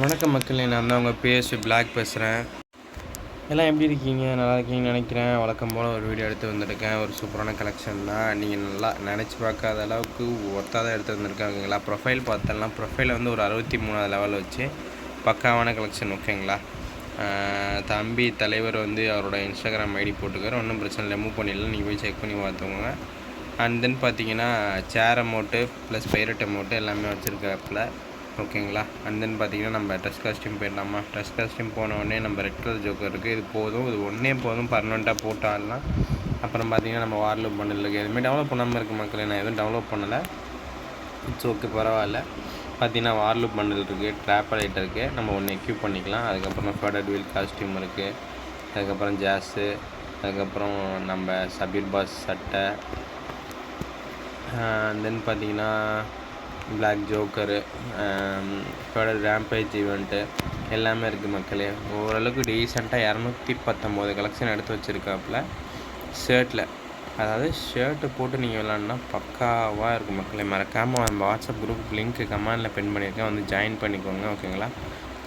வணக்கம் மக்களே, நான் தான் உங்கள் பிஎஸ்வி பிளாக் பேசுகிறேன். எல்லாம் எப்படி இருக்கீங்க? நல்லா இருக்கீங்கன்னு நினைக்கிறேன். வழக்கம் போல் ஒரு வீடியோ எடுத்து வந்திருக்கேன். ஒரு சூப்பரான கலெக்ஷன் தான். நீங்கள் நல்லா நினச்சி பார்க்காத அளவுக்கு ஒர்த்தாக எடுத்து வந்திருக்கேன். ஓகேங்களா? ப்ரொஃபைல் பார்த்தலாம். ப்ரொஃபைல் வந்து ஒரு 63 லெவல் வச்சு பக்காவான கலெக்ஷன். ஓகேங்களா? தம்பி தலைவர் வந்து அவரோட இன்ஸ்டாகிராம் ஐடி போட்டுக்கார். ஒன்றும் பிரச்சனை இல்லை, மூவ் பண்ணிடலாம். நீங்கள் போய் செக் பண்ணி பார்த்துக்கோங்க. அண்ட் தென் பார்த்தீங்கன்னா சேர் அமௌண்ட்டு ப்ளஸ் பைரட் அமௌண்ட்டு எல்லாமே வச்சுருக்காப்புல. ஓகேங்களா? அண்ட் தென் பார்த்தீங்கன்னா நம்ம ட்ரெஸ் காஸ்டியூம் போயிடலாமா? ட்ரெஸ் காஸ்டியூம் போனோடனே நம்ம ரெட் கலர் ஜோக்கர் இருக்குது. இது போதும், இது ஒன்றே போதும், பர்மனெண்ட்டாக போட்டு ஆடலாம். அப்புறம் பார்த்தீங்கன்னா நம்ம வார்லூப் பண்டில் இருக்குது. எதுவுமே டெவலப் பண்ணாமல் இருக்குது மக்களே. நான் எதுவும் டெவலப் பண்ணலை. இட்ஸ் ஓகே, பரவாயில்ல. பார்த்தீங்கன்னா வார்லூப் பண்டில் இருக்குது, ட்ராப் லைட் இருக்குது. நம்ம ஒன்று எக்யூப் பண்ணிக்கலாம். அதுக்கப்புறம் ஃபேடட் வீல் காஸ்டியூம் இருக்குது. அதுக்கப்புறம் ஜாஸு, அதுக்கப்புறம் நம்ம சபீர் பாஸ் சட்டை, தென் பார்த்தீங்கன்னா பிளாக் ஜோக்கரு, ரேம்பேஜ் ஈவெண்ட்டு எல்லாமே இருக்குது மக்களே. ஓரளவுக்கு டீசெண்டாக 219 கலெக்ஷன் எடுத்து வச்சுருக்காப்புல ஷர்ட்டில். அதாவது ஷர்ட்டு போட்டு நீங்கள் விளாட்னா பக்காவாக இருக்கும் மக்களே. மறக்காமல் நம்ம வாட்ஸ்அப் குரூப் லிங்க்கு கமெண்டில் பின் பண்ணியிருக்கேன், வந்து ஜாயின் பண்ணிக்கோங்க. ஓகேங்களா?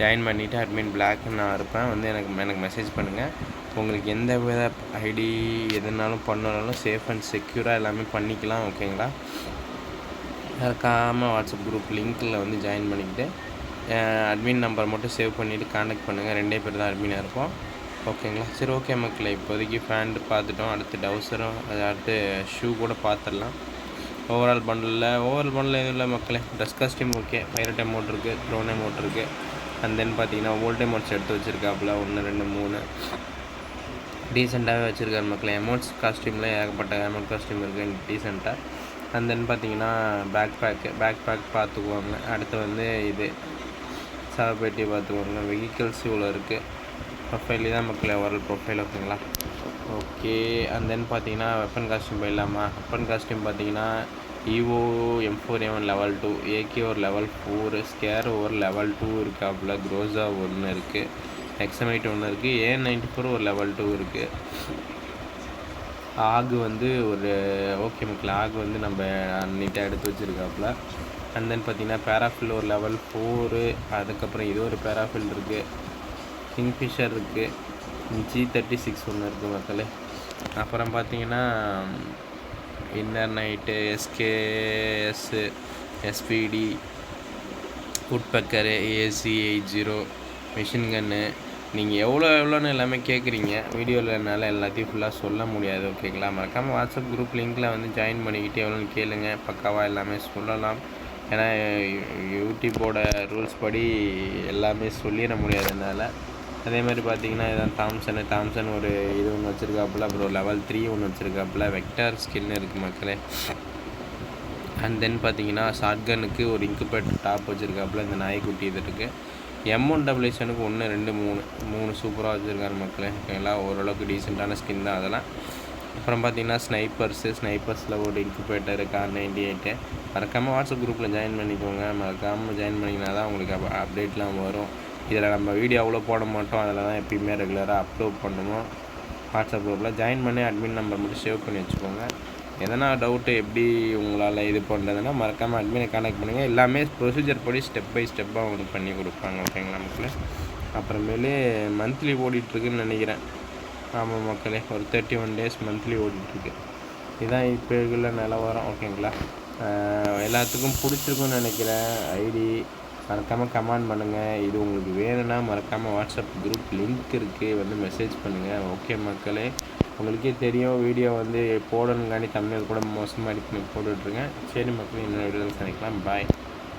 ஜாயின் பண்ணிவிட்டு அட்மின் பிளாக்னு நான் இருப்பேன், வந்து எனக்கு மெசேஜ் பண்ணுங்கள். உங்களுக்கு எந்த வித ஐடி எதுனாலும் பண்ணாலும் சேஃப் அண்ட் செக்யூராக எல்லாமே பண்ணிக்கலாம். ஓகேங்களா? மறக்காமல் வாட்ஸ்அப் குரூப் லிங்க்கில் வந்து ஜாயின் பண்ணிக்கிட்டு அட்மின் நம்பர் மட்டும் சேவ் பண்ணிவிட்டு கான்டாக்ட் பண்ணுங்கள். 2 பேர் தான் அட்மினாக இருப்போம். ஓகேங்களா? சரி, ஓகே மக்களே. இப்போதைக்கு ஃபேண்ட் பார்த்துட்டோம். அடுத்து டவுசரும், அடுத்து ஷூ கூட பார்த்துடலாம். ஓவரால் பண்டில் எதுவும் இல்லை மக்களே. Dress costume okay, pirate amount இருக்குது, த்ரோன் அமௌண்ட் இருக்குது. அண்ட் தென் பார்த்தீங்கன்னா ஓல்ட் அமௌண்ட்ஸ் எடுத்து வச்சுருக்காப்புல 1 2 3 டீசெண்டாகவே வச்சுருக்காரு மக்களே. அமௌண்ட்ஸ் காஸ்டியூமில் ஏகப்பட்ட அமௌண்ட் காஸ்டியூம் இருக்குது டீசெண்டாக. அண்ட் தென் பார்த்தீங்கன்னா பேக் பேக் பார்த்துக்குவாங்க. அடுத்து வந்து இது சாபேட்டி பார்த்துக்குவாங்க. வெஹிக்கிள்ஸ் இவ்வளோ இருக்குது. ப்ரொஃபைல் தான் மக்களே, ஓவரால் ப்ரொஃபைல். ஓகேங்களா? ஓகே. அண்ட் தென் பார்த்தீங்கன்னா வெப்பன் காஸ்டியூம் போயிடலாமா? வெப்பன் காஸ்டியூம் பார்த்தீங்கன்னா ஈவோ M4A1 லெவல் 2, ஏகே ஒரு லெவல் 4, ஸ்கேர் ஒரு லெவல் 2 இருக்காப்புல, க்ரோஸா ஒன்று இருக்குது, எக்ஸமைட் ஒன்று இருக்குது, A94 ஒரு லெவல் 2 இருக்குது. ஆகு வந்து ஒரு ஓகே மக்கள், ஆகு வந்து நம்ம நீட்டாக எடுத்து வச்சுருக்காப்புல. அண்ட் தென் பார்த்தீங்கன்னா பேராஃபில் ஒரு லெவல் 4, அதுக்கப்புறம் இது ஒரு பேராஃபில் இருக்குது, கிங்ஃபிஷர் இருக்குது, G36 ஒன்று இருக்குது மக்களே. அப்புறம் பார்த்தீங்கன்னா இன்னர் நைட்டு, எஸ்கேஎஸ்ஸு, எஸ்பிடி, உட்பக்கரு, AC80, மிஷின் கன்னு. நீங்கள் எவ்வளோன்னு எல்லாமே கேட்குறீங்க. வீடியோவில் என்னால் எல்லாத்தையும் ஃபுல்லாக சொல்ல முடியாது. ஓகேங்களா? மறக்காமல் வாட்ஸ்அப் குரூப் லிங்க்கில் வந்து ஜாயின் பண்ணிக்கிட்டு எவ்வளோன்னு கேளுங்க. பக்காவாக எல்லாமே சொல்லலாம். ஏன்னா யூடியூப்போட ரூல்ஸ் படி எல்லாமே சொல்லிட முடியாது என்னால். அதே மாதிரி பார்த்தீங்கன்னா இதான் தாம்சன் ஒரு இது ஒன்று வச்சுருக்காப்புல. அப்புறம் லெவல் 3 ஒன்று வச்சுருக்காப்புல. வெக்டார் ஸ்கின் இருக்குது மக்களே. அண்ட் தென் பார்த்தீங்கன்னா ஷாட்கனுக்கு ஒரு இன்குபேட்டர் டாப் வச்சுருக்காப்புல. இந்த நாய்க்குட்டி இது இருக்குது. M1AA1க்கு 1 2 3 சூப்பராக வச்சுருக்காரு மக்களே. ஓகேங்களா? ஓரளவுக்கு டீசெண்டான ஸ்கின் தான் அதெல்லாம். அப்புறம் பார்த்தீங்கன்னா ஸ்னைப்பர்ஸில் ஒரு இன்குபேட்டர் R98. மறக்காமல் வாட்ஸ்அப் குரூப்பில் ஜாயின் பண்ணிக்கோங்க. மறக்காமல் ஜாயின் பண்ணிங்கன்னா தான் உங்களுக்கு அப்டேட்லாம் வரும். இதில் நம்ம வீடியோ அவ்வளோ போட மாட்டோம், அதில் தான் எப்பயுமே ரெகுலராக அப்லோட் பண்ணுவோம். வாட்ஸ்அப் குரூப்பில் ஜாயின் பண்ணி அட்மின் நம்பர் மட்டும் சேவ் பண்ணி வச்சுக்கோங்க. எதனா டவுட்டு எப்படி உங்களால் இது பண்ணுறதுன்னா மறக்காமல் அட்மினை கான்டாக்ட் பண்ணுங்கள். எல்லாமே ப்ரொசீஜர் படி ஸ்டெப் பை ஸ்டெப்பாக உங்களுக்கு பண்ணி கொடுப்பாங்க. ஓகேங்களா மக்களே? அப்புறமேலே மந்த்லி ஓடிட்டுருக்குன்னு நினைக்கிறேன். ஆமாம் மக்களே, ஒரு 31 டேஸ் மந்த்லி ஓடிட்டுருக்கு. இதுதான் இப்போ இருக்கிற நிலவரம். ஓகேங்களா? எல்லாத்துக்கும் பிடிச்சிருக்குன்னு நினைக்கிறேன் ஐடி. மறக்காமல் கமெண்ட் பண்ணுங்கள். இது உங்களுக்கு வேணும்னா மறக்காமல் வாட்ஸ்அப் குரூப் லிங்க் இருக்குது, வந்து மெசேஜ் பண்ணுங்கள். ஓகே மக்களே, உங்களுக்கே தெரியும் வீடியோ வந்து போடணுங்காண்டி தமிழ் கூட மோசமாக எடிட் பண்ணி போட்டுட்ருங்க. சரி மக்களே, இன்னொரு வீடியோவில் சந்திக்கலாம். பாய்.